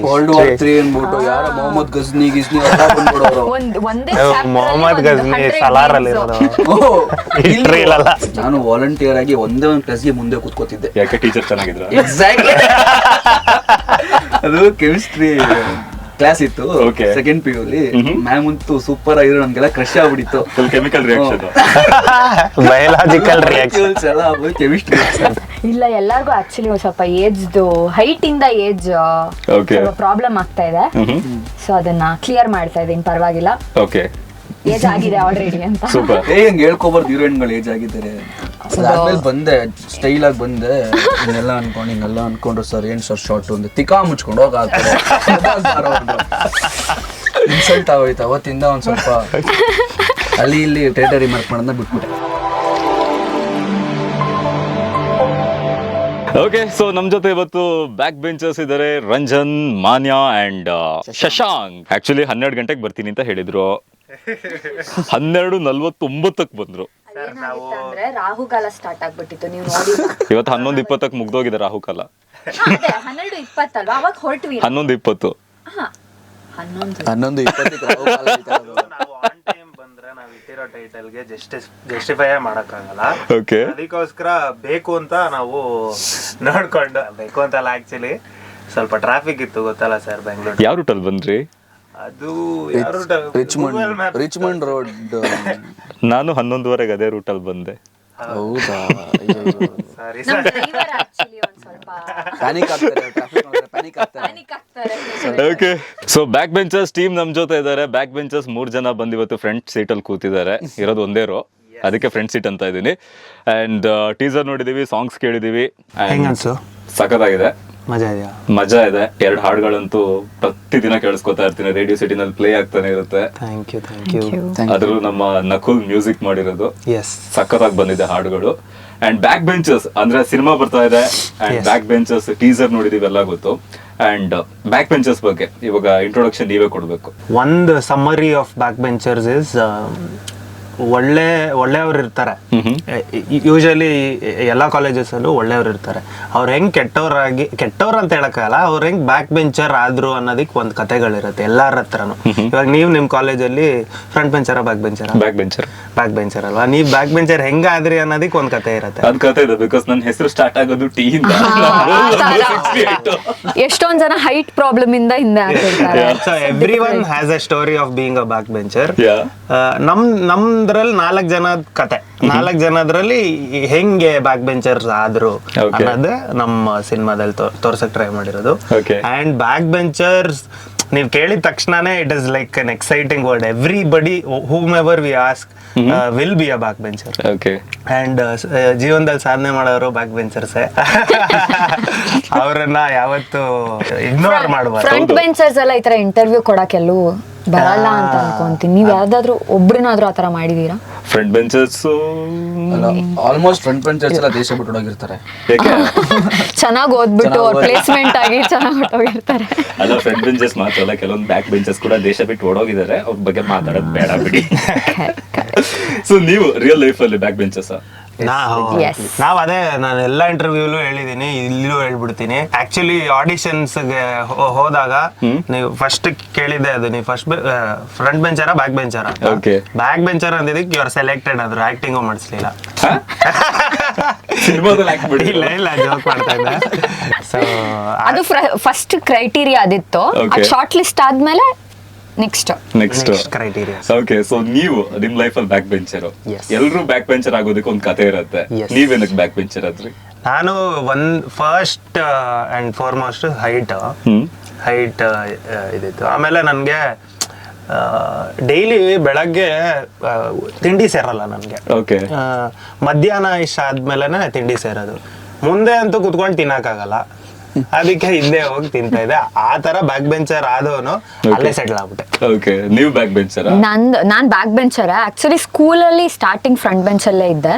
World war 3 ಅನ್ಬಿಟ್ಟು ಯಾರ ಮೊಹಮ್ಮದ್ ಗಜ್ನಿ ಬಂದ್ಬಿಡೋರು. ಮೊಹಮ್ಮದ್ ಗಜ್ನಿ ಸಲಾರ್ ಅಲ್ಲಿ ಇರೋದು. ನಾನು ವಾಲಂಟಿಯರ್ ಆಗಿ ಒಂದೇ ಒಂದು ಕ್ಲಾಸ್ಗೆ ಮುಂದೆ ಕೂತ್ಕೋತಿದ್ದೆ. ಯಾಕೆ ಟೀಚರ್ ಚೆನ್ನಾಗಿದ್ರ? ಎಕ್ಸಾಕ್ಟ್ಲಿ. ಅದು ಕೆಮಿಸ್ಟ್ರಿ ಕ್ಲಾಸ್ ಇತ್ತು, ಸೆಕೆಂಡ್ ಪಿ ಯು ಅಲ್ಲಿ. ಮ್ಯಾಮ್ ಅಂತೂ ಸೂಪರ್ ಆಗಿರೋ, ನಮ್ಗೆಲ್ಲ ಕ್ರಶ್ ಆಗ್ಬಿಟ್ಟಿತ್ತು. ಕೆಮಿಕಲ್ ರಿಯಾಕ್ಷನ್, ಬಯೋಲಾಜಿಕಲ್ ರಿಯಾಕ್ಷನ್ಸ್ ಎಲ್ಲ ಕೆಮಿಸ್ಟ್ರಿ. ಇಲ್ಲ, ಎಲ್ಲರಿಗೂ ಆಕ್ಚುಲಿ ಸ್ವಲ್ಪ ಏಜ್ದು ಹೈಟ್ ಇಂದ ಏಜ್ ಪ್ರಾಬ್ಲಮ್ ಆಗ್ತಾ ಇದೆ. ಸೊ ಅದನ್ನ ಕ್ಲಿಯರ್ ಮಾಡ್ತಾ ಇದೀನಿ, ಪರವಾಗಿಲ್ಲ. ಏಜ್ ಆಗಿದೆ ಆಲ್ರೆಡಿ ಅಂತ. ಹೆಂಗ್ ಹೇಳ್ಕೊಬಾರ್ದು, ಹೀರೋಯಿನ್ಗಳು ಏಜ್ ಆಗಿದ್ದಾರೆ. ಅದಾದ್ಮೇಲೆ ಬಂದೆ, ಸ್ಟೈಲ್ ಆಗಿ ಬಂದೆ. ಹಿಂಗೆಲ್ಲ ಅನ್ಕೊಂಡ್ರು ಸರ್ ಏನ್ ಸರ್ ಶಾರ್ಟ್ ಒಂದು ತಿಕಾ ಮುಚ್ಕೊಂಡು ಹೋಗ್ತಾರೆ. ಇನ್ಸಲ್ಟ್ ಆಗೋಯ್ತು. ಅವತ್ತಿಂದ ಒಂದ್ ಸ್ವಲ್ಪ ಅಲ್ಲಿ ಇಲ್ಲಿ ಟೇಟರಿ ಮಾರ್ಕ್ ಮಾಡೋದನ್ನ ಬಿಟ್ಬಿಟ್ಟೆ. ಓಕೆ, ಸೊ ನಮ್ ಜೊತೆ ಇವತ್ತು ಬ್ಯಾಕ್ ಬೆಂಚರ್ಸ್ ಇದಾರೆ. ರಂಜನ್, ಮಾನ್ಯ ಅಂಡ್ ಶಶಾಂಕ್. ಆಕ್ಚುಲಿ 12 ಗಂಟೆಗೆ ಬರ್ತೀನಿ ಅಂತ ಹೇಳಿದ್ರು, 12:49 ಬಂದ್ರು. ರಾಹುಕಾಲ ಸ್ಟಾರ್ಟ್ ಆಗ್ಬಿಟ್ಟಿತ್ತು, ನೀವು ನೋಡಿ. ಇವತ್ತು 11:20 ಮುಗ್ದೋಗಿದೆ ರಾಹುಕಾಲ. 12:20 ಅಲ್ವಾ, ಅವಾಗ ಹೊರಟ್ವಿ. 11:20. 11:20 ನಾವು ಇಟ್ಟಿರೋ ಟೈಟಲ್ಗೆ ಜಸ್ಟಿಫೈ ಮಾಡಕ್ಕಾಗಲ್ಲ. ಅದಕ್ಕೋಸ್ಕರ ಬೇಕು ಅಂತ ನಾವು ನೋಡ್ಕೊಂಡು, ಬೇಕು ಅಂತಲ್ಲ ಆಕ್ಚುಲಿ ಸ್ವಲ್ಪ ಟ್ರಾಫಿಕ್ ಇತ್ತು, ಗೊತ್ತಲ್ಲ ಸರ್ ಬೆಂಗಳೂರು. ಯಾವ ರೂಟಲ್ಲಿ ಬಂದ್ರಿ? ಅದು ರಿಚ್ಮಂಡ್ ರೋಡ್. ನಾನು 11:15 ಅದೇ ರೂಟಲ್ಲಿ ಬಂದೆ. ಹೌದಾ? Sorry okay, so back benchers team ನಮ್ ಜೊತೆ ಇದಾರೆ. ಬ್ಯಾಕ್ ಬೆಂಚರ್ಸ್ 3 ಜನ ಬಂದು ಇವತ್ತು ಫ್ರಂಟ್ ಸೀಟ್ ಅಲ್ಲಿ ಕೂತಿದ್ದಾರೆ. ಇರೋದು ಒಂದೇ ರೋ, ಅದಕ್ಕೆ ಫ್ರಂಟ್ ಸೀಟ್ ಅಂತ ಇದೀನಿ. ಅಂಡ್ ಟೀಸರ್ ನೋಡಿದೀವಿ, ಸಾಂಗ್ಸ್ ಕೇಳಿದೀವಿ. ಸಖತ್ತಾಗಿದೆ, ಮಜಾ ಇದೆ. 2 ಹಾಡುಗಳಂತೂ ಪ್ರತಿದಿನ ಕೇಳಿಸ್ಕೊತಾ ಇರ್ತೀನಿ, ರೇಡಿಯೋ ಸಿಟಿನಲ್ಲಿ ಪ್ಲೇ ಆಗ್ತಾನೆ ಇರುತ್ತೆ. ಅದ್ರಲ್ಲೂ ನಮ್ಮ ನಕುಲ್ ಮ್ಯೂಸಿಕ್ ಮಾಡಿರೋದು, ಸಖತ್ತಾಗಿ ಬಂದಿದೆ ಹಾಡುಗಳು. ಅಂಡ್ ಬ್ಯಾಕ್ ಬೆಂಚರ್ಸ್ ಅಂದ್ರೆ ಸಿನಿಮಾ ಬರ್ತಾ ಇದೆ. ಅಂಡ್ ಬ್ಯಾಕ್ ಬೆಂಚರ್ಸ್ ಟೀಸರ್ ನೋಡಿದೀವಿ, ಎಲ್ಲ ಗೊತ್ತು. ಅಂಡ್ ಬ್ಯಾಕ್ ಬೆಂಚರ್ಸ್ ಬಗ್ಗೆ ಇವಾಗ ಇಂಟ್ರೊಡಕ್ಷನ್ ನೀವೇ ಕೊಡ್ಬೇಕು. ಒಂದು summary of back benchers is ಒಳ್ಳೆಯವ್ರು ಇರ್ತಾರೆ. ಯೂಶಲಿ ಎಲ್ಲ ಕಾಲೇಜಸ್ ಅಲ್ಲೂ ಒಳ್ಳೆಯವ್ರು ಇರ್ತಾರೆ. ಅವ್ರು ಹೆಂಗ್ ಕೆಟ್ಟವ್ರು ಅಂತ ಹೇಳಕ್ಕಾಗಲ್ಲ, ಅವ್ರು ಹೆಂಗ್ ಬ್ಯಾಕ್ ಬೆಂಚರ್ ಆದ್ರು ಅನ್ನೋದಕ್ಕೆ ಒಂದು ಕಥೆಗಳಿರುತ್ತೆ ಎಲ್ಲಾರ ಹತ್ರನು. ಇವಾಗ ನೀವು ನಿಮ್ ಕಾಲೇಜಲ್ಲಿ ಫ್ರಂಟ್ ಬೆಂಚರ ಬ್ಯಾಕ್ ಬೆಂಚರ್ ಅಲ್ವಾ, ನೀವ್ ಬ್ಯಾಕ್ ಬೆಂಚರ್ ಹೆಂಗಾದ್ರಿ ಅನ್ನೋದಕ್ಕೆ ಒಂದ್ ಕತೆ ಇರುತ್ತೆ. ಅದ್ ಕತೆ ಇದೆ, ಬಿಕಾಸ್ ನನ್ನ ಹೆಸರು ಸ್ಟಾರ್ಟ್ ಆಗೋದು ಟಿ ಇಂದ. ಎಷ್ಟೊಂದ್ ಜನ ಹೈಟ್ ಪ್ರಾಬ್ಲಮ್ ಇಂದ ಹಿಂದೆ ಹಾಕಿರ್ತಾರೆ. So every one has a story of being a back bencher. ನಮ್ದ್ರಲ್ಲಿ 4 ಜನದ ಕತೆ, 4 ಜನದ್ರಲ್ಲಿ ಹೆಂಗೆ ಬ್ಯಾಕ್ ಬೆಂಚರ್ಸ್ ಆದ್ರು ಅನ್ನೋದೇ ನಮ್ಮ ಸಿನಿಮಾದಲ್ಲಿ ತೋರ್ಸಕ್ ಟ್ರೈ ಮಾಡಿರೋದು. ಅಂಡ್ ಬ್ಯಾಕ್ ಬೆಂಚರ್ಸ್ ನೀವ್ ಕೇಳಿದ ತಕ್ಷಣನೇ it is like an exciting word. Everybody whom ever V ask will be a back bencher. And ಜೀವನದಲ್ಲಿ ಸಾಧನೆ ಮಾಡೋರು ಬ್ಯಾಕ್ ಬೆಂಚರ್ಸ್. ಅವರನ್ನ ಯಾವತ್ತು ಇಗ್ನೋರ್ ಮಾಡಬಾರ್ದು. ಫ್ರಂಟ್ ಬೆಂಚರ್ಸ್ ಎಲ್ಲ ಈ ತರ ಇಂಟರ್ವ್ಯೂ ಕೊಡಕ್ಕೆ ಎಲ್ಲೂ ಬರಲ್ಲ ಅಂತ ಅನ್ಕೊಂತೀನಿ. ನೀವ್ ಯಾವ್ದಾದ್ರು ಒಬ್ರನ್ನಾದ್ರೂ ಆತರ ಮಾಡಿದೀರಾ? Front benchers almost front benchers ಎಲ್ಲ ದೇಶ ಬಿಟ್ಟು ಹೋಗಿರ್ತಾರೆ. ಚೆನ್ನಾಗಿ ಓದ್ಬಿಟ್ಟು ಪ್ಲೇಸ್ಮೆಂಟ್ ಆಗಿ ಚೆನ್ನಾಗಿ ಹೊಟ್ಟೋಗಿರ್ತಾರೆ. ಅಲ್ಲ, ಫ್ರಂಟ್ ಬೆಂಚರ್ಸ್ ಮಾತ್ರ ಅಲ್ಲ, ಕೆಲವೊಂದು ಬ್ಯಾಕ್ ಬೆಂಚರ್ಸ್ ಕೂಡ ದೇಶ ಬಿಟ್ಟು ಓಡೋಗಿದ್ದಾರೆ. ಅವ್ರ ಬಗ್ಗೆ ಮಾತಾಡೋದು ಬೇಡ ಬಿಡಿ. ಸೊ ನೀವು ರಿಯಲ್ ಲೈಫ್ ಅಲ್ಲಿ ಬ್ಯಾಕ್ ಬೆಂಚರ್ಸ್? ನಾವ್ ಅದೇ ನಾನು ಎಲ್ಲಾ ಇಂಟರ್ವ್ಯೂಲು ಹೇಳಿದೀನಿ, ಇಲ್ಲೂ ಹೇಳ್ಬಿಡ್ತೀನಿ. ಆಕ್ಚುಲಿ ಆಡಿಷನ್ಸ್ ಹೋದಾಗ ನೀವು ಫಸ್ಟ್ ಕೇಳಿದ್ದೆ ಅದು, ನೀವು ಫಸ್ಟ್ ಫ್ರಂಟ್ ಬೆಂಚರ ಬ್ಯಾಕ್ ಬೆಂಚರ? ಬ್ಯಾಕ್ ಬೆಂಚರ್ ಅಂದಿದ್ದಕ್ಕೆ ಯು ಆರ್ ಸೆಲೆಕ್ಟೆಡ್. ಆದ್ರು ಆಕ್ಟಿಂಗು ಮಾಡಿಸ್ಲಿಲ್ಲ. ಇಲ್ಲ ಜೋಕ್ ಮಾಡ್ತಾ ಇದ್ದೆ. ಸೊ ಅದು ಫಸ್ಟ್ ಕ್ರೈಟೀರಿಯಾ ಅದಿತ್ತು. ಶಾರ್ಟ್ ಲಿಸ್ಟ್ ಆದ್ಮೇಲೆ ನೆಕ್ಸ್ಟ್ ಕ್ರೈಟೀರಿಯಾ. ಓಕೆ, ಸೊ ನೀವು ನಿಮ್ ಲೈಫ್ ಅಲ್ಲಿ ಬ್ಯಾಕ್ ಬೆಂಚರ್. ಎಲ್ರು ಬ್ಯಾಕ್ ಬೆಂಚರ್ ಆಗೋದಕ್ಕೆ ಒಂದು ಕತೆ ಇರುತ್ತೆ. ನೀವೇನಕ್ಕೆ ಬ್ಯಾಕ್ ಬೆಂಚರ್ ಆದ್ರಿ? ನಾನು ಫಸ್ಟ್ ಅಂಡ್ ಫಾರ್ಮೋಸ್ಟ್ ಹೈಟ್ ಇದಿತ್ತು. ಆಮೇಲೆ ನನ್ಗೆ ಡೈಲಿ ಬೆಳಗ್ಗೆ ತಿಂಡಿ ಸೇರಲ್ಲ ನನ್ಗೆ. ಮಧ್ಯಾಹ್ನ ಇಷ್ಟ ಆದ್ಮೇಲೆ ತಿಂಡಿ ಸೇರೋದು. ಮುಂದೆ ಅಂತೂ ಕುತ್ಕೊಂಡು ತಿನ್ನಕ್ಕಾಗಲ್ಲ, ಅದಕ್ಕೆ ಹಿಂದೆ ಹೋಗಿ ತಿಂತಾ ಇದೆ. ಆ ತರ ಬ್ಯಾಕ್ ಬೆಂಚರ್ ಆದವನು ಅಲ್ಲೇ ಸೆಟ್ಲ್ ಆಗ್ಬಿಟ್ಟೆ. ಓಕೆ, ನೀವು ಬ್ಯಾಕ್ ಬೆಂಚರ್? ನಾನ್ ಬ್ಯಾಕ್ ಬೆಂಚರ್. ಆಕ್ಚುಲಿ ಸ್ಕೂಲ್ ಅಲ್ಲಿ ಸ್ಟಾರ್ಟಿಂಗ್ ಫ್ರಂಟ್ ಬೆಂಚ್ ಅಲ್ಲೇ ಇದ್ದೆ.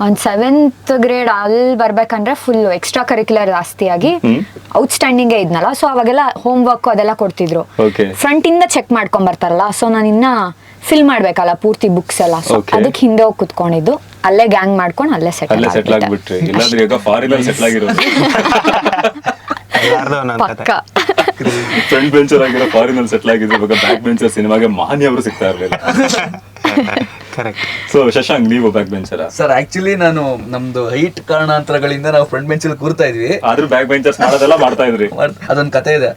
ಒಂದ್ 7th ಗ್ರೇಡ್ ಅಲ್ಲಿ ಬರ್ಬೇಕಂದ್ರೆ ಫುಲ್ ಎಕ್ಸ್ಟ್ರಾ ಕರಿಕ್ಯುಲರ್ ಜಾಸ್ತಿ ಆಗಿ ಔಟ್ಸ್ಟ್ಯಾಂಡಿಂಗ್ ಇದ್ನಲ್ಲ. ಸೊ ಅವಾಗೆಲ್ಲ ಹೋಮ್ ವರ್ಕ್ ಅದೆಲ್ಲ ಕೊಡ್ತಿದ್ರು. ಫ್ರಂಟ್ ಇಂದ ಚೆಕ್ ಮಾಡ್ಕೊಂಡ್ ಬರ್ತಾರಲ್ಲ. ಸೊ ನಾನು ಇನ್ನ ಫಿಲ್ ಮಾಡ್ಬೇಕಲ್ಲ ಪೂರ್ತಿ ಬುಕ್ಸ್ ಎಲ್ಲ. ಸೊ ಅದಕ್ಕೆ ಹಿಂದೆ ಹೋಗಿ ಕುತ್ಕೊಂಡಿದ್ದು, ಅಲ್ಲೇ ಗ್ಯಾಂಗ್ ಮಾಡ್ಕೊಂಡು ಅಲ್ಲೇ ಸೆಟ್ಲ್ ಆಗ್ಬಿಟ್ರಿ. ಇಲ್ಲಾಂದ್ರೆ ಈಗ ಫಾರಿನ್ ಅಲ್ಲಿ ಸೆಟ್ಲ್ ಆಗಿರೋದು. ಪಕ್ಕ. ಫ್ರಂಟ್ ಬೆಂಚರ್ ಆಗಿರೋ ಫಾರಿನ್ ಅಲ್ಲಿ ಸೆಟ್ಲ್ ಆಗಿದ್ರು ಇವಾಗ ಬ್ಯಾಕ್ ಬೆಂಚರ್ ಸಿನಿಮಾಗೆ ಮಾನ್ಯವರು ಸಿಗ್ತಾ ಇರ್ಲಿಲ್ಲ. ಕರೆಕ್ಟ್. ಸೊ ಶಶಾಂಕ್, ನೀವು ಬ್ಯಾಕ್ ಬೆಂಚರ? ಸರ್ ಆಕ್ಚುಲಿ ನಾನು ನಮ್ದು ಹೈಟ್ ಕಾರಣಾಂತರಗಳಿಂದ ನಾವು ಫ್ರಂಟ್ ಬೆಂಚಲ್ಲಿ ಕೂರ್ತಾ ಇದ್ವಿ. ಆದ್ರೂ ಬ್ಯಾಕ್ ಬೆಂಚರ್ಸ್ ಮಾಡೋದೆಲ್ಲ ಮಾಡ್ತಾ ಇದ್ರಿ. ಅದೊಂದ್ ಕತೆ ಇದೆ.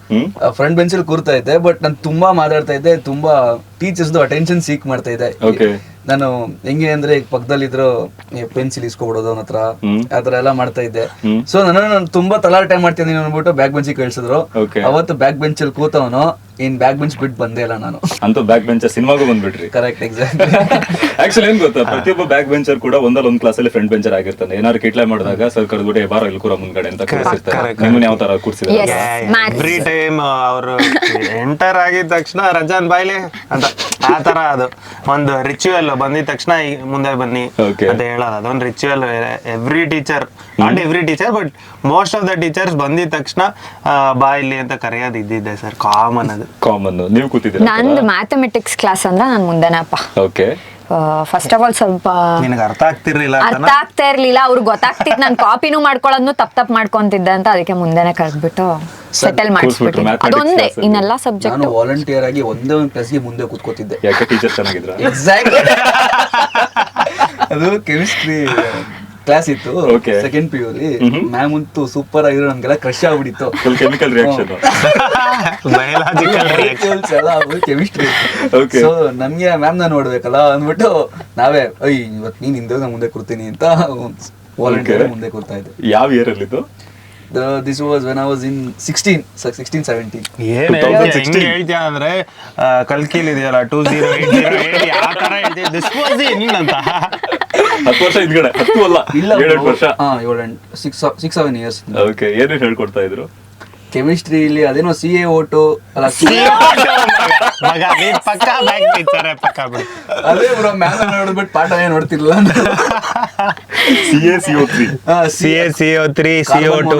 ಫ್ರಂಟ್ ಬೆಂಚಲ್ಲಿ ಕೂರ್ತಾ ಇದ್ದೆ, ಬಟ್ ನಾನು ತುಂಬಾ ಮಾತಾಡ್ತಾ ಇದ್ದೆ, ತುಂಬಾ ಟೀಚರ್ಸ್ ಅಟೆನ್ಷನ್ ಸೀಕ್ ಮಾಡ್ತಾ ಇದ್ದೆ. ನಾನು ಹೆಂಗೆ ಅಂದ್ರೆ ಈಗ ಪಕ್ಕದಲ್ಲಿದ್ರು ಪೆನ್ಸಿಲ್ ಇಸ್ಕೊಬಿಡೋದು ಅವನ ಹತ್ರ, ಆತರ ಎಲ್ಲ ಮಾಡ್ತಾ ಇದ್ದೆ. ಸೊ ನಾನು ತುಂಬಾ ತಲಾಟೆ ಮಾಡ್ತೀನಿ ಅನ್ಬಿಟ್ಟು ಬ್ಯಾಕ್ ಬೆಂಚಿಗೆ ಕಳ್ಸಿದ್ರು. ಅವತ್ತು ಬ್ಯಾಕ್ ಬೆಂಚಲ್ಲಿ ಕೂತವನು ಇನ್ ಬ್ಯಾಕ್ ಬೆಂಚ್ ಬಿಟ್ಟು ಬಂದೇ ಇಲ್ಲ ನಾನು. ಅಂತೂ ಬ್ಯಾಕ್ ಬೆಂಚರ್ ಸಿನಿಮಾಗೂ ಬಂದ್ಬಿಟ್ರಿ. Correct, exactly. ಆಕ್ಚುಲಿ ಏನ್ ಗೊತ್ತಾ, ಪ್ರತಿಯೊಬ್ಬ ಬ್ಯಾಕ್ ಬೆಂಚರ್ ಕೂಡ ಒಂದ್ ಕ್ಲಾಸ್ ಅಲ್ಲಿ ಫ್ರಂಟ್ ಬೆಂಚರ್ ಆಗಿರ್ತಾನೆ. ಏನಾದ್ರು ಕಿಟ್ಲೆ ಮಾಡಿದಾಗ ಸರ್ ಕರೆದ್ಬಿಟ್ಟು ಬಾರ ಇಲ್ಲಿ ಕೂರ ಮುಂದ್ಗಡೆ ಅಂತ ಕೂರಿಸಿರ್ತಾರೆ. ನಿಮ್ಮನ್ನ ಯಾವ ತರ ಕೂರಿಸಿದ್ರೆ? ಎವ್ರಿ ಟೈಮ್ ಅವರು ಎಂಟರ್ ಆಗಿದ ತಕ್ಷಣ ರಜಾನ್ ಬಾಯ್ಲೆ ಅಂತ ಆ ತರ ಅದು ಒಂದು ರಿಚುವಲ್. ಬಂದಿದ ತಕ್ಷಣ ಮುಂದೆ ಬನ್ನಿ ಅಂತ ಹೇಳೋದು, ಅದೊಂದು ritual. Every teacher, not every teacher but most of the teachers ಬಂದಿದ ತಕ್ಷಣ ಬಾಯ್ಲಿ ಅಂತ ಕರೆಯೋದು ಇದ್ದಿದ್ದೆ ಸರ್, ಕಾಮನ್. ಅದು ಕಾಮನ್. ನೀವು ಕೂತಿದ್ದೀರಾ? ನಂದು ಮ್ಯಾಥಮೆಟಿಕ್ಸ್ ಕ್ಲಾಸ್ ಅಂದ್ರೆ ನಾನು ಮುಂದೆನಪ್ಪ. ಓಕೆ. ಫಸ್ಟ್ ಆಫ್ ಆಲ್ ಸ್ವಲ್ಪ ನಿನಗೆ ಅರ್ಥ ಆಗ್ತಾ ಇರ್ಲಿಲ್ಲ, ಅವ್ರಿಗೆ ಗೊತ್ತಾಗ್ತಿತ್ತು ನಾನು ಕಾಪಿನೂ ಮಾಡ್ಕೊಳ್ಳೋದ್ನು ತಪ್ಪು ಮಾಡ್ಕೊಂತಿದ್ದೆ ಅಂತ. ಅದಕ್ಕೆ ಮುಂದೆನೆ ಕರೆದ್ಬಿಟ್ಟು ಸೆಟಲ್ ಮಾಡಿಸ್ಬಿಟ್ಟು ಅದೊಂದೇ, ಇನ್ನೆಲ್ಲ ಸಬ್ಜೆಕ್ಟ್. ನಾನು ವಾಲಂಟಿಯರ್ ಆಗಿ ಒಂದೇ ಒಂದು ಕ್ಲಾಸ್ಗೆ ಮುಂದೆ ಕೂತ್ಕೋತಿದ್ದೆ. ಯಾಕೆ ಟೀಚರ್ ಚೆನ್ನಾಗಿದ್ರ? ಎಕ್ಸಾಕ್ಟ್ಲಿ. ಅದು ಕೆಮಿಸ್ಟ್ರಿ ಕ್ಲಾಸ್ ಇತ್ತು, ಸೆಕೆಂಡ್ PU ಅಲ್ಲಿ. ಮ್ಯಾಮ್ ಅಂತೂ ಸೂಪರ್ ಆಗಿರೋ, ನಮ್ಗೆಲ್ಲ ಕ್ರಶ್ ಆಗ್ಬಿಟ್ಟಿತ್ತು. Full chemical reaction, biological reactions ಎಲ್ಲ ಕೆಮಿಸ್ಟ್ರಿ. ಸೊ ನಮ್ಗೆ ಮ್ಯಾಮ್ ನ ನೋಡ್ಬೇಕಲ್ಲ ಅಂದ್ಬಿಟ್ಟು ನಾವೇ ಇವತ್ತು ನೀನ್ ಹಿಂದೆ ನಾನು ಮುಂದೆ ಕೂರ್ತೀನಿ ಅಂತ ವಾಲಂಟಿಯರ್ ಮುಂದೆ ಕೂರ್ತಾ ಇದ್ದೆ. ಯಾವ ಇಯರ್ ಅಲ್ಲಿ ಇದು? This was when I was in 16-17. ಏನ್ ಹೇಳ್ತೀಯ ಅಂದ್ರೆ ಕಲ್ಕಿಲ್ ಇದೆಯಲ್ಲ 2080 ಆ ತರ ಹೇಳ್ತೀಯ. ದಿಸ್ ವಾಸ್ ಇನ್ ಅಂತ 10 ವರ್ಷ ಹಿಂದ್ಗಡೆ. 10 ಅಲ್ಲ, ಇಲ್ಲ 7 ವರ್ಷ. 6-7 years. ಓಕೆ. ಏನೇನು ಹೇಳ್ಕೊಡ್ತಾ ಇದ್ರು? ಕೆಮಿಸ್ಟ್ರಿ ಇಲ್ಲಿ ಅದೇನೋ CaO2 ಅಲ್ಲ, ಮಗ ನೀನ್ ಪಕ್ಕ ಬ್ಯಾಕ್ ಬಿಚ್ಚಾರೆ ಪಕ್ಕ ಬಿಡು. ಅದೇ ಬ್ರೋ, ಮ್ಯಾಮ್ ನೋಡ್ಬಿಟ್ಟು ಪಾಠನೇ ನೋಡ್ತಿರ್ಲಿಲ್ಲ. CaCO3 CO2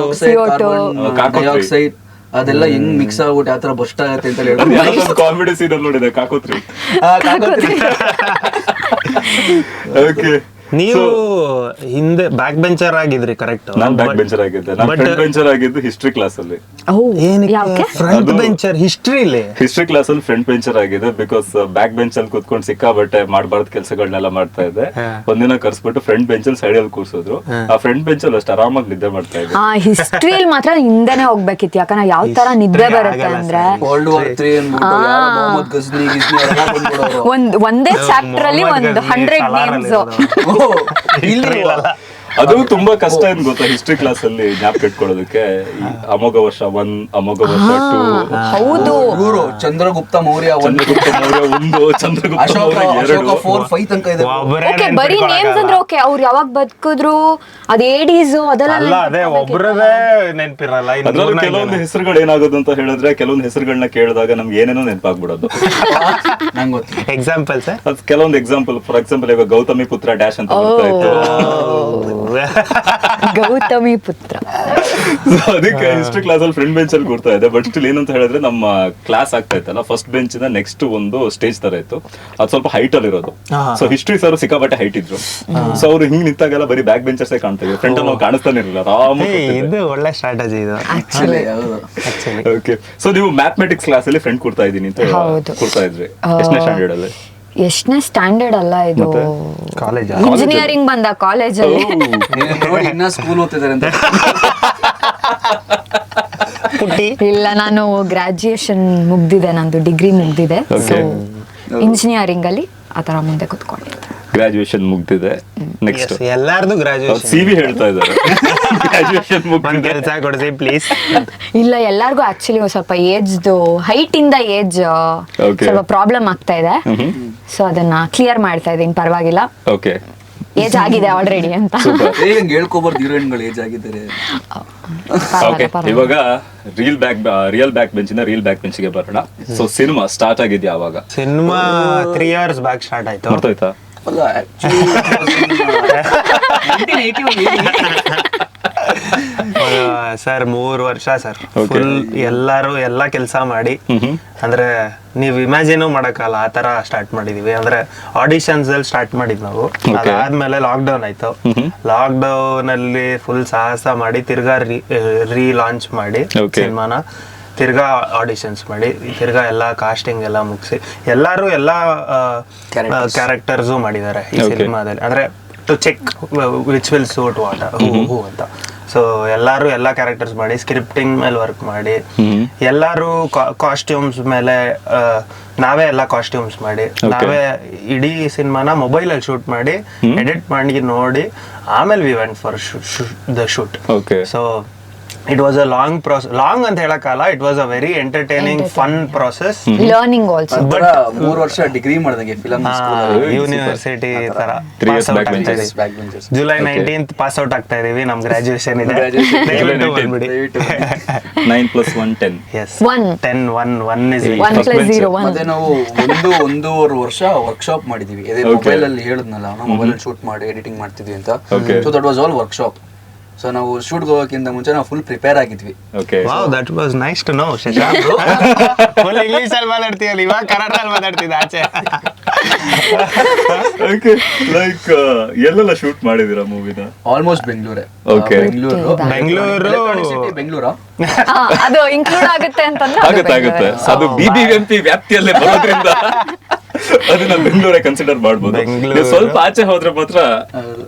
ಕಾರ್ಬನ್ ಡೈಆಕ್ಸೈಡ್ ಅದೆಲ್ಲ ಹೆಂಗ್ ಮಿಕ್ಸ್ ಆಗ್ಬಿಟ್ಟು ಯಾವ ತರ ಬಸ್ಟ್ ಆಗತ್ತೆ ಅಂತ ಹೇಳಿ ಕಾಮಿಡಿ ಸೀನ್ ಅಲ್ಲಿ ನೋಡಿದೆ, ಕಾಕೋತ್ರಿ. ಓಕೆ. ನೀವು ಹಿಂದೆ ಬ್ಯಾಕ್ ಬೆಂಚರ್ ಆಗಿದ್ರಿ, ಕರೆಕ್ಟ್? ನಾನು ಬ್ಯಾಕ್ ಬೆಂಚರ್ ಆಗಿದ್ದೆ. ನಾನು ಫ್ರಂಟ್ ಬೆಂಚರ್ ಆಗಿದ್ದು ಹಿಸ್ಟ್ರಿ ಕ್ಲಾಸ್ ಅಲ್ಲಿ. ಫ್ರಂಟ್ ಬೆಂಚರ್ ಹಿಸ್ಟ್ರಿಲಿ? ಹಿಸ್ಟ್ರಿ ಕ್ಲಾಸ್ ಅಲ್ಲಿ ಫ್ರಂಟ್ ಬೆಂಚರ್ ಆಗಿದೆ. ಬಿಕಾಸ್ ಬ್ಯಾಕ್ ಬೆಂಚ್ ಅಲ್ಲಿ ಕುತ್ಕೊಂಡು ಸಿಕ್ಕಾಬಟ್ಟೆ ಮಾಡಬಾರ್ದು ಕೆಲಸಗಳನ್ನೆಲ್ಲ ಮಾಡ್ತಾ ಇದ್ದೆ. ಒಂದಿನ ಕರ್ಸ್ಬಿಟ್ಟು ಫ್ರಂಟ್ ಬೆಂಚ್ ಅಲ್ಲಿ ಸೈಡ್ ಅಲ್ಲಿ ಕೂರ್ಸಿದ್ರು. ಆ ಫ್ರಂಟ್ ಬೆಂಚ್ ಅಲ್ಲಿ ಅಷ್ಟು ಆರಾಮಾಗಿ ನಿದ್ದೆ ಮಾಡ್ತಾ ಇದ್ದೆ. ಹಿಸ್ಟ್ರಿಯಲ್ಲಿ ಮಾತ್ರ ಹಿಂದೆನೆ ಹೋಗ್ಬೇಕಿತ್ತು, ಯಾಕಂದ್ರೆ ಯಾವ ತರ ನಿದ್ದೆ ಬರುತ್ತೆ ಅಂದ್ರೆ World War III ಅನ್ಬಿಟ್ಟು ಯಾರೋ ಮೊಹಮ್ಮದ್ ಗಜ್ನಿ ಎಲ್ಲ ಬಂದ್ಬಿಡೋರು. ಒಂದೇ ಚಾಪ್ಟರ್ ಅಲ್ಲಿ 100 ನೇಮ್ಸ್. ಅದು ತುಂಬಾ ಕಷ್ಟ ಏನ್ ಗೊತ್ತಾ ಹಿಸ್ಟ್ರಿ ಕ್ಲಾಸ್ ಅಲ್ಲಿ ಜ್ಞಾಪಕ ಇಟ್ಕೊಳ್ಳೋದಕ್ಕೆ. ಅಮೋಘ ವರ್ಷ 1, ಅಮೋಘ ವರ್ಷ 2. ಹೌದು. ಚಂದ್ರಗುಪ್ತ ಮೌರ್ಯ 1, ಚಂದ್ರಗುಪ್ತ ಮೌರ್ಯ 2, 4, 5 ತನಕ ಇದೆ. ಓಕೆ, ಬರೀ ನೇಮ್ಸ್ ಅಂದ್ರೆ ಓಕೆ, ಅವ್ರು ಯಾವಾಗ ಬದುಕಿದ್ರು ಅದ್ ಏಡೀಸ್ ಅದೆಲ್ಲ ಅದೇ ಒಬ್ರದೇ ನೆನಪಿರಲ್ಲ. ಅದ್ರಲ್ಲಿ ಕೆಲವೊಂದು ಹೆಸರುಗಳು ಏನಾಗೋದು ಅಂತ ಹೇಳಿದ್ರೆ, ಕೆಲವೊಂದು ಹೆಸರುಗಳನ್ನ ಕೇಳಿದಾಗ ನಮ್ಗೆ ಏನೇನೋ ನೆನಪಾಗ್ಬಿಡೋದು. ನಂಗೆ ಗೊತ್ತು. Example sir? ಕೆಲವೊಂದು ಎಕ್ಸಾಂಪಲ್, ಫಾರ್ ಎಕ್ಸಾಂಪಲ್ ಇವಾಗ ಗೌತಮಿ ಪುತ್ರ ಡ್ಯಾಶ್ ಅಂತ ಬರ್ತಾ ಇತ್ತು. ಗೌತಮಿ ಪುತ್ರ. ಅದಕ್ಕೆ ಹಿಸ್ಟ್ರಿ ಕ್ಲಾಸ್ ಅಲ್ಲಿ ಫ್ರಂಟ್ ಬೆಂಚ್ ಅಲ್ಲಿ ಕೂರ್ತಾ ಇದೆ. ಬಟ್ ಸ್ಟಿಲ್ ಏನಂತ ಹೇಳಿದ್ರೆ, ನಮ್ಮ ಕ್ಲಾಸ್ ಆಗ್ತಾ ಇತ್ತಲ್ಲ, ಫಸ್ಟ್ ಬೆಂಚ್ ಇಂದ ನೆಕ್ಸ್ಟ್ ಒಂದು ಸ್ಟೇಜ್ ತರ ಇತ್ತು. ಅದು ಸ್ವಲ್ಪ ಹೈಟ್ ಅಲ್ಲಿ ಇರೋದು. ಸೊ ಹಿಸ್ಟ್ರಿ ಸರ್ ಸಿಕ್ಕಾಪಟ್ಟೆ ಹೈಟ್ ಇದ್ರು. ಸೊ ಅವ್ರು ಹಿಂಗ್ ನಿಂತಾಗೆಲ್ಲ ಬರೀ ಬ್ಯಾಕ್ ಬೆಂಚರ್ಸ್ ಕಾಣ್ತಾ ಇದ್ರು, ಫ್ರಂಟ್ ಅಲ್ಲಿ ನಾವು ಕಾಣಿಸ್ತಾನೆ ಇರಲಿಲ್ಲ. ಇದು ಒಳ್ಳೆ ಸ್ಟ್ರಾಟಜಿ ಇದು. ಓಕೆ. ಸೊ ನೀವು ಮ್ಯಾಥಮೆಟಿಕ್ಸ್ ಕ್ಲಾಸ್ ಅಲ್ಲಿ ಫ್ರಂಟ್ ಕೂರ್ತಾ ಇದೀನಿ ಅಂತ ಕೂರ್ತಾ ಇದ್ರಿ. ಎಷ್ಟನೇ ಸ್ಟ್ಯಾಂಡರ್ಡ್ ಅಲ್ಲಿ? ಎಷ್ಟನೇ ಸ್ಟ್ಯಾಂಡರ್ಡ್ ಅಲ್ಲ, ಇದು ಕಾಲೇಜ್, ಇಂಜಿನಿಯರಿಂಗ್ ಬಂದ ಕಾಲೇಜಲ್ಲಿ. ನೋಡಿ ಇನ್ನ ಸ್ಕೂಲ್ ಓದ್ತಿದ್ದಾರೆ ಅಂತ. ಇಲ್ಲ, ನಾನು ಗ್ರಾಜುಯೇಷನ್ ಮುಗ್ದಿದೆ, ನಂದು ಡಿಗ್ರಿ ಮುಗ್ದಿದೆ. ಸೊ ಇಂಜಿನಿಯರಿಂಗ್ ಅಲ್ಲಿ ಆತರ ಮುಂದೆ ಕುತ್ಕೊಂಡಿದ್ದೆ. ಗ್ರಾಜುಯೇಷನ್ ಮುಗ್ದಿದೆ. ನೆಕ್ಸ್ಟ್ ಎಲ್ಲಾರ್ದು ಗ್ರಾಜುಯೇಷನ್ CV ಹೇಳ್ತಾ ಇದ್ದಾರೆ. ಗ್ರಾಜುಯೇಷನ್ ಮುಗ್ದಿದೆ, ಕೆಲಸ ಕೊಡಿಸಿ ಪ್ಲೀಸ್. ಇಲ್ಲ, ಎಲ್ಲಾರ್ಗು ಆಕ್ಚುಲಿ ಸ್ವಲ್ಪ ಏಜ್ದು ಹೈಟ್ ಇಂದ ಏಜ್ ಸ್ವಲ್ಪ ಪ್ರಾಬ್ಲಮ್ ಆಗ್ತಾ ಇದೆ. ಸೊ ಅದನ್ನ ಕ್ಲಿಯರ್ ಮಾಡ್ತಾ ಇದೀನಿ, ಪರವಾಗಿಲ್ಲ. ಓಕೆ. ಏಜ್ ಆಗಿದೆ ಆಲ್ರೆಡಿ ಅಂತ. ಹೇಳ್ಕೋಬಾರ್ದು ಹೀರೋಯಿನ್ಗಳು ಏಜ್ ಆಗಿದ್ದಾರೆ. ಓಕೆ, ಇವಾಗ ರಿಯಲ್ ಬ್ಯಾಕ್ ಬೆಂಚ್ ಇಂದ ರಿಯಲ್ ಬ್ಯಾಕ್ ಬೆಂಚ್ ಗೆ ಬರೋಣ. ಸೊ ಸಿನಿಮಾ ಸ್ಟಾರ್ಟ್ ಆಗಿದ್ಯಾ ಅವಾಗ? ಸಿನಿಮಾ 3 years ಬ್ಯಾಕ್ ಸ್ಟಾರ್ಟ್ ಆಯ್ತು. ಗೊತ್ತಾಯ್ತಾ? ಅಲ್ಲ, actually 1981. ಸರ್ 3 ವರ್ಷ ಸರ್. ಫುಲ್ ಎಲ್ಲಾರು ಎಲ್ಲಾ ಕೆಲಸ ಮಾಡಿ, ಅಂದ್ರೆ ನೀವ್ ಇಮ್ಯಾಜಿನ್ ಮಾಡಕ್ಕಲ್ಲ ಆ ತರ ಸ್ಟಾರ್ಟ್ ಮಾಡಿದೀವಿ. ಅಂದ್ರೆ ಆಡಿಷನ್ಸ್ ಅಲ್ಲಿ ಸ್ಟಾರ್ಟ್ ಮಾಡಿದ್ ನಾವು. ಅದಾದ್ಮೇಲೆ ಲಾಕ್ ಡೌನ್ ಆಯ್ತು. ಲಾಕ್ ಡೌನ್ ಅಲ್ಲಿ ಫುಲ್ ಸಾಹಸ ಮಾಡಿ ತಿರ್ಗಾ ರೀ ಲಾಂಚ್ ಮಾಡಿ ಸಿನಿಮಾನ ತಿರ್ಗಾ ಆಡಿಷನ್ಸ್ ಮಾಡಿ ತಿರ್ಗಾ ಎಲ್ಲ ಕಾಸ್ಟಿಂಗ್ ಎಲ್ಲ ಮುಗಿಸಿ ಎಲ್ಲರೂ ಎಲ್ಲ ಕ್ಯಾರೆಕ್ಟರ್ಸು ಮಾಡಿದ್ದಾರೆ ಈ ಸಿನಿಮಾದಲ್ಲಿ. ಅಂದ್ರೆ to check which will suit what who ಅಂತ. ಸೊ ಎಲ್ಲರೂ ಎಲ್ಲ ಕ್ಯಾರೆಕ್ಟರ್ಸ್ ಮಾಡಿ ಸ್ಕ್ರಿಪ್ಟಿಂಗ್ ಮೇಲೆ ವರ್ಕ್ ಮಾಡಿ ಎಲ್ಲರೂ ಕಾಸ್ಟ್ಯೂಮ್ಸ್ ಮೇಲೆ ನಾವೇ ಎಲ್ಲ ಕಾಸ್ಟ್ಯೂಮ್ಸ್ ಮಾಡಿ ನಾವೇ ಇಡೀ ಸಿನಿಮಾನ ಮೊಬೈಲಲ್ಲಿ ಶೂಟ್ ಮಾಡಿ ಎಡಿಟ್ ಮಾಡಿ ನೋಡಿ ಆಮೇಲೆ we went for the shoot. So it was a long process. Long ಅಂತ ಹೇಳಕ್ಕಲ್ಲ, it was a very entertaining fun process. Learning also. 3 ವರ್ಷ ಡಿಗ್ರಿ ಮಾಡಿದಂಗೆ ಫಿಲಂ ಯೂನಿವರ್ಸಿಟಿ ತರ ಜುಲೈ 19th ಪಾಸ್ ಔಟ್ ಆಗ್ತಾ ಇದೀವಿ. ನಮ್ ಗ್ರಾಜುಯೇಷನ್ ಇದೆ. 9+1 10. Yes. 10 1 is 1+0 1. ಮತ್ತೆ ನಾವು ಒಂದೂವರೆ ವರ್ಷ ವರ್ಕ್ಶಾಪ್ ಮಾಡಿದೀವಿ. ಇದೇ ಮೊಬೈಲ್ ಅಲ್ಲಿ ಹೇಳಿದ್ನಲ್ಲ, ನಾವು ಮೊಬೈಲ್ ಅಲ್ಲಿ ಶೂಟ್ ಮಾಡಿ ಎಡಿಟಿಂಗ್ ಮಾಡ್ತಿದ್ವಿ ಅಂತ. So that was all workshop. So ನಾವು ಶೂಟ್ ಹೋಗೋಕ್ಕಿಂತ ಮುಂಚೆ ನಾವು ಫುಲ್ ಪ್ರಿಪೇರ್ ಆಗಿದ್ವಿ. Wow, that was nice to know, Shashank. Full English ಅಲ್ಲಿ ಮಾತಾಡ್ತೀಯಲ್ಲ, ಇವಾಗ ಕನ್ನಡದಲ್ಲಿ ಮಾತಾಡ್ತಿದ್ದ ಆಚೆ. ಲೈಕ್ ಎಲ್ಲೆಲ್ಲ ಶೂಟ್ ಮಾಡಿದೀರಾ ಮೂವಿನ? ಆಲ್ಮೋಸ್ಟ್ ಬೆಂಗಳೂರೇ. ಬೆಂಗಳೂರು ಅದು ಇನ್ಕ್ಲೂಡ್ ಆಗುತ್ತೆ ಅಂತಂದ್ರೆ ಆಗುತ್ತೆ. ಅದು BBMP ವ್ಯಾಪ್ತಿಯಲ್ಲೇ ಬರೋದ್ರಿಂದ ಅದನ್ನ ಬೆಂಗಳೂರೇ ಕನ್ಸಿಡರ್ ಮಾಡ್ಬೋದು. ಸ್ವಲ್ಪ ಆಚೆ ಹೋದ್ರೆ ಮಾತ್ರ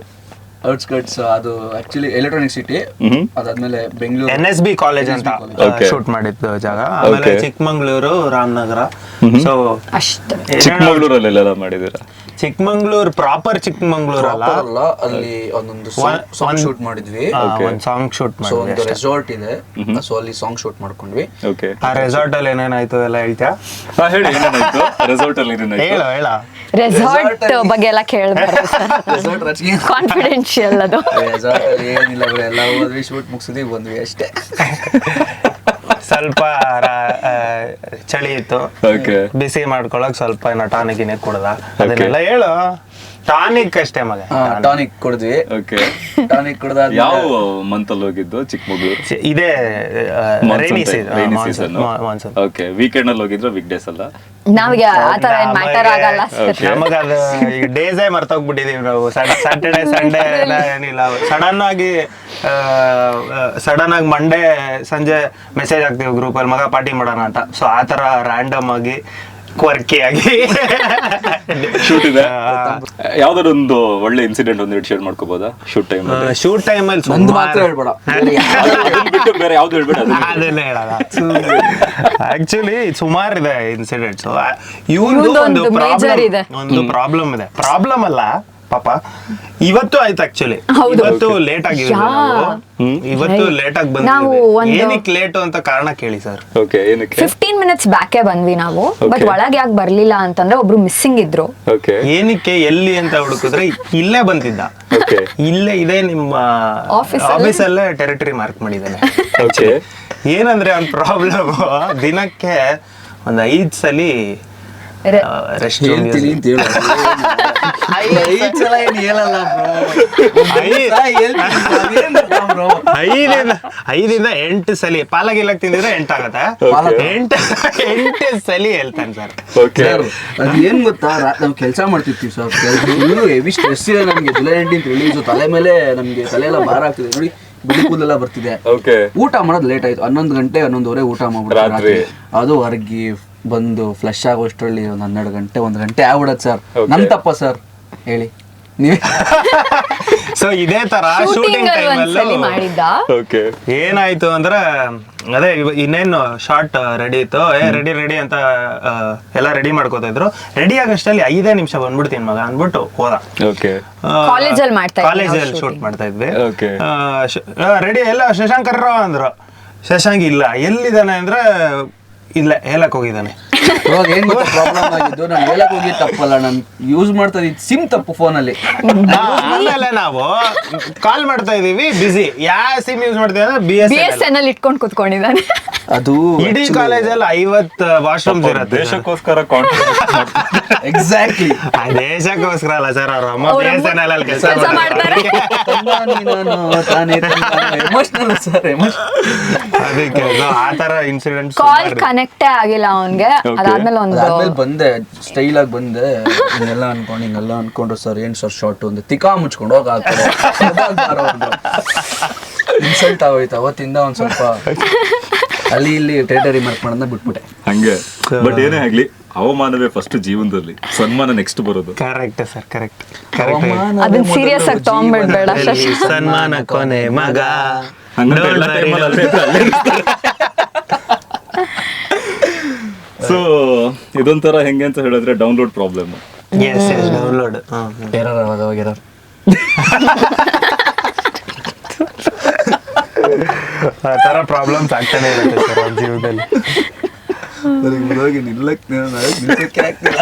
ಔಟ್ಸ್ಕರ್ಟ್ಸ್. ಅದು ಆಕ್ಚುಲಿ ಎಲೆಕ್ಟ್ರಾನಿಕ್ ಸಿಟಿ. ಅದಾದ್ಮೇಲೆ ಬೆಂಗಳೂರು NSB ಕಾಲೇಜ್ ಅಂತ ಶೂಟ್ ಮಾಡಿದ್ದು ಜಾಗ. ಆಮೇಲೆ ಚಿಕ್ಕಮಂಗ್ಳೂರು, ರಾಮನಗರ. ಸೊ ಅಷ್ಟೇ. ಚಿಕ್ಕಮಂಗ್ಳೂರಲ್ಲೆಲ್ಲ ಮಾಡಿದೀರಾ? ಚಿಕ್ಕಮಂಗ್ಳೂರ್ ಪ್ರಾಪರ್ ಚಿಕ್ಕಮಂಗ್ಳೂರ್ ಅಲ್ಲ, ಅಲ್ಲಿ ಒಂದೊಂದು ಸಾಂಗ್ ಶೂಟ್ ಮಾಡಿದ್ವಿ. ಒಂದ್ ಸಾಂಗ್ ಶೂಟ್ ಸೊ ಒಂದು ಮಾಡಿದ್ವಿ. ರೆಸಾರ್ಟ್ ಇದೆ, ಸೊ ಅಲ್ಲಿ ಸಾಂಗ್ ಶೂಟ್ ಮಾಡ್ಕೊಂಡ್ವಿ. ಆ ರೆಸಾರ್ಟ್ ಅಲ್ಲಿ ಏನೇನಾಯ್ತು ಎಲ್ಲ ಹೇಳ್ತೀಯಾ? ಹೇಳಿ, ಏನೇನಾಯ್ತು ರೆಸಾರ್ಟ್ ಅಲ್ಲಿ? ಹೇಳ ರೆಸಾರ್ಟ್ ಬಗ್ಗೆ ಎಲ್ಲ ಕೇಳ್ಬಾರ್ದು ಸರ್, ಕಾನ್ಫಿಡೆನ್ಶಿಯಲ್ ಅದು. ರೆಸಾರ್ಟ್ ಅಲ್ಲಿ ಏನಿಲ್ಲ, ಎಲ್ಲ ಹೋದ್ವಿ, ಶೂಟ್ ಮುಗಿಸಿದ್ವಿ, ಬಂದ್ವಿ ಅಷ್ಟೇ. ಸ್ವಲ್ಪ ಚಳಿ ಇತ್ತು, ಬಿಸಿ ಮಾಡ್ಕೊಳಕ್ ಸ್ವಲ್ಪ ಟಾನಿಕ್ ಗಿನಿಕ್ ಕುಡ್ದ. ಅದನ್ನೆಲ್ಲ ಹೇಳು. ಟಾನಿಕ್ ಅಷ್ಟೇ ಮಗ. ಟಾನಿಕ್ ಕುಡಿದ್ವಿ. ಟಾನಿಕ್ ಕುಡ್ದ ಯಾವ ಮಂತ್ ಅಲ್ಲಿ ಹೋಗಿದ್ದು? ಚಿಕ್ಕಮಗಳೂರು ಇದೇ ರೈನಿ ಸೀಸನ್. ಓಕೆ, ವೀಕೆಂಡ್ ಅಲ್ಲಿ ಹೋಗಿದ್ರು? ವೀಕ್ ಡೇಸ್ ಅಲ್ಲ? ನಮ್ಗೆ ಆತರ ಏನ್ ಮ್ಯಾಟರ್ ಆಗಲ್ಲ. ನಮಗ ಅದು ಡೇಸೇ ಮರ್ತೋಗ್ಬಿಟ್ಟಿದೀವಿ ನಾವು. ಸ್ಯಾಟರ್ಡೆ ಸಂಡೇ ಏನಿಲ್ಲ. ಸಡನ್ ಆಗಿ ಮಂಡೇ ಸಂಜೆ ಮೆಸೇಜ್ ಹಾಕ್ತೀವಿ ಗ್ರೂಪ್ ಅಲ್ಲಿ, ಮಗ ಪಾರ್ಟಿ ಮಾಡೋಣ ಅಂತ. ಸೊ ಆತರ ರ್ಯಾಂಡಮ್ ಆಗಿ ಕ್ವರ್ಕಿ ಆಗಿ ಶೂಟ್ ಇದೆ. ಯಾವ್ದಾದ್ರು ಒಂದು ಒಳ್ಳೆ ಇನ್ಸಿಡೆಂಟ್ ಒಂದು ಶೇರ್ ಮಾಡ್ಕೋಬಹುದಾ ಶೂಟ್ ಟೈಮ್? ಶೂಟ್ ಟೈಮ್ ಅಲ್ಲಿ ಒಂದು ಮಾತ್ರ ಹೇಳ್ಬೇಡ, ಬೇರೆ ಯಾವ್ದು ಹೇಳ್ಬೇಡ. ಅದನ್ನೇ ಹೇಳಲ್ಲ. ಆಕ್ಚುಲಿ ಸುಮಾರಿದೆ ಇನ್ಸಿಡೆಂಟ್ಸ್. ಇವ್ರದ್ದು ಒಂದು ಪ್ರಾಬ್ಲಮ್ ಇದೆ. ಪ್ರಾಬ್ಲಮ್ ಅಲ್ಲ ಪಾಪ, ಇವತ್ತು ಆಯ್ತು ಆಕ್ಚುಲಿ. ಇವತ್ತು ಲೇಟ್ ಆಗಿವಿ. ಇವತ್ತು ಲೇಟ್ ಆಗಿ ಬಂದಿವಿ. ಏನಕ್ಕೆ ಲೇಟ್ ಅಂತ ಕಾರಣ ಕೇಳಿ ಸರ್. 15 ಮಿನಿಟ್ಸ್ ಬ್ಯಾಕೆ ಬಂದ್ವಿ ನಾವು. ಬಟ್ ಒಳಗೆ ಯಾಕೆ ಬರ್ಲಿಲ್ಲ ಅಂತಂದ್ರೆ ಒಬ್ರು ಮಿಸ್ಸಿಂಗ್ ಇದ್ರು. ಏನಕ್ಕೆ ಎಲ್ಲಿ ಅಂತ ಹುಡುಕಿದ್ರೆ ಇಲ್ಲೇ ಬಂದಿದ್ದ. ಇಲ್ಲೇ ಇದೆ, ನಿಮ್ಮ ಆಫೀಸ್ ಅಲ್ಲೇ ಟೆರಿಟರಿ ಮಾರ್ಕ್ ಮಾಡಿದ್ದಾನೆ. ಏನಂದ್ರೆ ಅವ್ನ ಪ್ರಾಬ್ಲಮ್, ದಿನಕ್ಕೆ ಒಂದು 5 ಸಲ ರೆಸ್ಟ್ ಹೇಳ್ತೀನಿ ಅಂತ ಹೇಳು. 5 ಸಲ ಏನು ಹೇಳಲ್ಲ ಬ್ರೋ. 5ರಿಂದ 8 ಸಲ ಪಾಲಗಿಲ್ಲಕ್ ತಿಂದಿದ್ರೆ 8 ಆಗತ್ತೆ. 8 ಸಲ ಹೇಳ್ತಾನೆ ಸರ್. ಅದು ಏನ್ ಗೊತ್ತಾ, ನಾವ್ ಕೆಲಸ ಮಾಡ್ತಿರ್ತೀವಿ ಸರ್, ಹೆವಿ ಸ್ಟ್ರೆಸ್ ಇದೆ ನಮ್ಗೆ. July 19th release. ತಲೆ ಮೇಲೆ ನಮ್ಗೆ ತಲೆ ಎಲ್ಲ ಭಾರ ಆಗ್ತಿದೆ ನೋಡಿ, ಬಿಳಿ ಕೂದಲೆಲ್ಲ ಬರ್ತಿದೆ. ಊಟ ಮಾಡೋದು ಲೇಟ್ ಆಯ್ತು. 11 ಗಂಟೆ 11:30 ಊಟ ಮಾಡ್ಬಿಟ್ಟು ಅದು ಹೊರಗಿ ಬಂದು ಫ್ಲಶ್ ಆಗೋಷ್ಟರಲ್ಲಿ 12 ಗಂಟೆ 1 ಗಂಟೆ ಆಗ್ಬಿಡತ್ ಸರ್. ನಮ್ ತಪ್ಪ ಸರ್, ಹೇಳಿ ನೀವೇ. ಸೊ ಇದೇ ತರ ಶೂಟಿಂಗ್ ಟೈಮ್ ಅಲ್ಲಿ ಏನಾಯ್ತು ಅಂದ್ರೆ, ಅದೇ ಇನ್ನೇನು ಶಾರ್ಟ್ ರೆಡಿ ಇತ್ತು. ರೆಡಿ ಅಂತ ಎಲ್ಲ ರೆಡಿ ಮಾಡ್ಕೋತಾ ಇದ್ರು. ರೆಡಿ ಆಗಷ್ಟಲ್ಲಿ 5 ನಿಮಿಷ ಬಂದ್ಬಿಡ್ತೀನಿ ಮಗ ಅಂದ್ಬಿಟ್ಟು ಹೋದ. ಕಾಲೇಜಲ್ಲಿ ಶೂಟ್ ಮಾಡ್ತಾ ಇದ್ವಿ. ರೆಡಿ ಎಲ್ಲ ಶಶಾಂಕ್ ಕರ್ರ ಅಂದ್ರು. ಶಶಾಂಕ್ ಇಲ್ಲ, ಎಲ್ಲಿದ್ದಾನೆ ಅಂದ್ರೆ ಇಲ್ಲ ಹೇಳಕ್ ಹೋಗಿದ್ದಾನೆ. ಇವಾಗ ಏನ್ ಗೊತ್ತಾ ಪ್ರಾಬ್ಲಮ್ ಆಗಿದ್ದು, ನಾನು ಹೇಳಕ್ ಹೋಗಿ ತಪ್ಪಲ್ಲ, ನಾನು ಯೂಸ್ ಮಾಡ್ತಾ ಇದ್ದ ಸಿಮ್ ತಪ್ಪು ಫೋನಲ್ಲಿ. ಆಮೇಲೆ ನಾವು ಕಾಲ್ ಮಾಡ್ತಾ ಇದೀವಿ, ಬಿಸಿ. ಯಾವ ಸಿಮ್ ಯೂಸ್ ಮಾಡ್ತೀವಿ ಅಂದ್ರೆ BSNL ಇಟ್ಕೊಂಡು ಕುತ್ಕೊಂಡಿದ್ದಾನೆ. ಅದು ಇಡೀ ಕಾಲೇಜಲ್ಲಿ 50 ವಾಶ್ರೂಮ್ಸ್ ಇರುತ್ತೆ. ದೇಶಕ್ಕೋಸ್ಕರ ಎಕ್ಸಾಕ್ಟ್ಲಿ. ದೇಶಕ್ಕೋಸ್ಕರ ಅಲ್ಲ ಸರ್, ಅವ್ರ ಅಮ್ಮ BSNL ಅಲ್ಲಿ ಕೆಲಸ ಮಾಡ್ತಾರೆ. ಅದಕ್ಕೆ ಆತರ ಇನ್ಸಿಡೆಂಟ್. ಕಾಲ್ ಕನೆಕ್ಟೇ ಆಗಿಲ್ಲ ಅವನ್ಗೆ. ಅದಾದ್ಮೇಲೆ ಬಂದೆ, ಸ್ಟೈಲ್ ಆಗಿ ಬಂದೆ. ಹಿಂಗೆಲ್ಲ ಅನ್ಕೊಂಡ್ರು ಸರ್, ಏನ್ ಸರ್ ಶಾರ್ಟ್ ಒಂದು ತಿಕಾ ಮುಚ್ಕೊಂಡು ಹೋಗ ಇನ್ಸಲ್ಟ್ ಆಗೋಯ್ತು. ಅವತ್ತಿಂದ ಒಂದ್ ಸ್ವಲ್ಪ ಅಲ್ಲಿ ಇಲ್ಲಿ ಟೆರಿಟರಿ ಮಾರ್ಕ್ ಮಾಡೋದನ್ನ ಬಿಟ್ಬಿಟ್ಟೆ. ಹಂಗೆ ಬಟ್ ಏನೇ ಆಗ್ಲಿ ಅವಮಾನವೇ ಫಸ್ಟ್ ಜೀವನದಲ್ಲಿ, ಸನ್ಮಾನ ನೆಕ್ಸ್ಟ್ ಬರೋದು. Correct sir, correct. ಅದನ್ನ ಸೀರಿಯಸ್ ಆಗಿ ತಗೊಂಡ್ಬಿಡ್ಬೇಡ ಶಶಿ. ಸನ್ಮಾನ ಕೊನೆ ಮಗ. ಸೊ ಇದೊಂಥರ ಹೆಂಗೆ ಅಂತ ಹೇಳಿದ್ರೆ ಡೌನ್ಲೋಡ್ ಪ್ರಾಬ್ಲಮ್. ಡೌನ್ಲೋಡ್ ಎರರ್ ಅವಾಗ ಎರರ್. ಆ ತರ ಪ್ರಾಬ್ಲಮ್ಸ್ ಆಗ್ತಾನೆ ಇರುತ್ತೆ ಸರ್ ಜೀವನದಲ್ಲಿ. ಹೋಗಿ ನಿಲ್ಲಕ್ಕೆ ಆಗ್ತಿಲ್ಲ.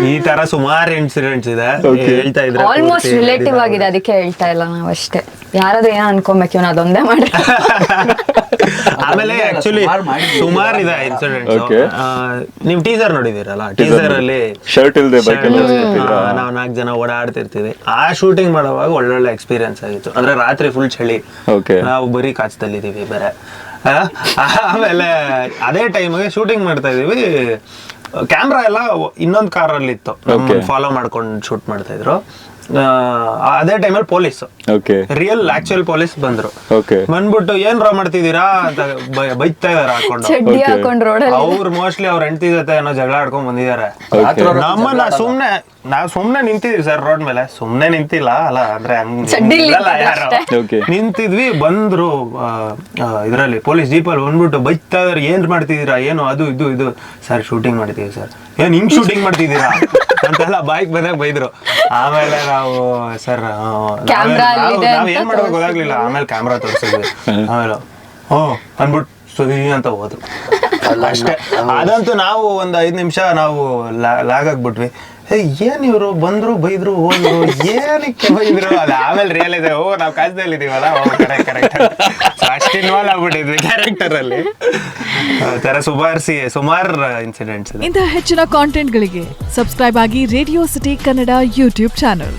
ಈ ತರ ಸುಮಾರು ಇನ್ಸಿಡೆಂಟ್ಸ್ ಇದೆ, ಹೇಳ್ತಾ ಇದ್ರೆ ಆಲ್ಮೋಸ್ಟ್ ರಿಲೇಟಿವ್ ಆಗಿದೆ, ಅದಕ್ಕೆ ಹೇಳ್ತಾ ಇಲ್ಲ ನಾವು ಅಷ್ಟೇ. ಯಾರಾದ್ರೂ ಏನೋ ಅನ್ಕೊಬೇಕು, ಇವ್ನು ಅದೊಂದೇ ಮಾಡಿ. ಆಮೇಲೆ ಆಕ್ಚುಲಿ ಸುಮಾರು ಇದೆ ಇನ್ಸಿಡೆಂಟ್ಸ್. ನೀವು ಟೀಸರ್ ನೋಡಿದಿರಲ್ಲ, ಟೀಸರ್ ಅಲ್ಲಿ ಶರ್ಟ್ ಇಲ್ದೆ ಬೈಕ್ ನಾವು 4 ಜನ ಓಡಾಡ್ತಿರ್ತೀವಿ. ಆ ಶೂಟಿಂಗ್ ಮಾಡುವಾಗ ಒಳ್ಳೊಳ್ಳೆ ಎಕ್ಸ್ಪೀರಿಯನ್ಸ್ ಆಗಿತ್ತು. ಅಂದ್ರೆ ರಾತ್ರಿ ಫುಲ್ ಚಳಿ, ನಾವು ಬರೀ ಕಾಚದಲ್ಲಿದ್ದೀವಿ ಬೇರೆ. ಆಮೇಲೆ ಅದೇ ಟೈಮ್ಗೆ ಶೂಟಿಂಗ್ ಮಾಡ್ತಾ ಇದೀವಿ. ಕ್ಯಾಮ್ರಾ ಎಲ್ಲ ಇನ್ನೊಂದು ಕಾರಲ್ಲಿ ಇತ್ತು, ಫಾಲೋ ಮಾಡ್ಕೊಂಡು ಶೂಟ್ ಮಾಡ್ತಾ ಇದ್ರು. ಅದೇ ಟೈಮಲ್ಲಿ ಪೊಲೀಸ್, ರಿಯಲ್ ಆಕ್ಚುಯಲ್ ಪೊಲೀಸ್ ಬಂದ್ರು. ಬಂದ್ಬಿಟ್ಟು ಏನ್ ರಾ ಮಾಡ್ತಿದ್ದೀರಾ ಅಂತ ಬೈತಾ ಇದಾರೆ ಹಾಕೊಂಡು. ಅವ್ರು ಮೋಸ್ಟ್ಲಿ ಅವ್ರ ಹೆಂಡತಿ ಜೊತೆ ಏನೋ ಜಗಳ ಆಡ್ಕೊಂಡ್ ಬಂದಿದ್ದಾರೆ. ನಮ್ಮನ್ನ ನಾವ್ ಸುಮ್ನೆ ನಿಂತಿದ್ವಿ ಸರ್ ರೋಡ್ ಮೇಲೆ. ಸುಮ್ನೆ ನಿಂತಿಲ್ಲ ಅಲ್ಲ, ಅಂದ್ರೆ ನಿಂತಿದ್ವಿ. ಬಂದ್ರು ಇದ್ರಲ್ಲಿ ಪೊಲೀಸ್ ಜೀಪಲ್ಲಿ ಬಂದ್ಬಿಟ್ಟು ಬೈತಾ ಇದಾರೆ, ಏನ್ ಮಾಡ್ತಿದ್ದೀರಾ, ಏನು ಅದು ಇದು ಸರ್ ಶೂಟಿಂಗ್ ಮಾಡ್ತೀವಿ ಸರ್. ಏನ್ ಹಿಂಗ್ ಶೂಟಿಂಗ್ ಮಾಡ್ತಿದ್ದೀರಾ ಅಂತೆಲ್ಲ ಬಾಯ್ಕ್ ಬಂದಾಗ ಬೈದ್ರು. ಆಮೇಲೆ ನಾವು ಸರ್ ನಾವ್ ಏನ್ ಮಾಡ್ಬೇಕು ಗೊತ್ತಾಗ್ಲಿಲ್ಲ. ಆಮೇಲೆ ಕ್ಯಾಮ್ರಾ ತೋರಿಸಿದ್ವಿ. ಆಮೇಲೆ ಅಂದ್ಬಿಟ್ಟು ಸುರಿ ಅಂತ ಹೋದ್ರು ಅಷ್ಟೇ. ಅದಂತೂ ನಾವು ಒಂದ್ 5 ನಿಮಿಷ ನಾವು ಲಾಗ್ ಆಗ್ಬಿಟ್ವಿ. ಏನ್ ಇವ್ರು ಬಂದ್ರು ಬೈದ್ರು ಹೋದ್ರು, ಏನಕ್ಕೆ ಬೈದ್ರು. ಅದ ಆಮೇಲೆ ರಿಯಲೈಸ್ ನಾವ್ ಕಾಜದಲ್ಲಿ ಇದೀವಲ್ಲ, ಕರೆಕ್ಟ್ ಅಷ್ಟು ಇನ್ವಾಲ್ವ್ ಆಗ್ಬಿಟ್ಟಿದ್ವಿ ಕ್ಯಾರೆಕ್ಟರ್ ಅಲ್ಲಿ. ತರ ಸುಮಾರು ಇನ್ಸಿಡೆಂಟ್ಸ್. ಇಂತಹ ಹೆಚ್ಚಿನ ಕಾಂಟೆಂಟ್ಗಳಿಗೆ ಸಬ್ಸ್ಕ್ರೈಬ್ ಆಗಿ radio city Kannada YouTube channel.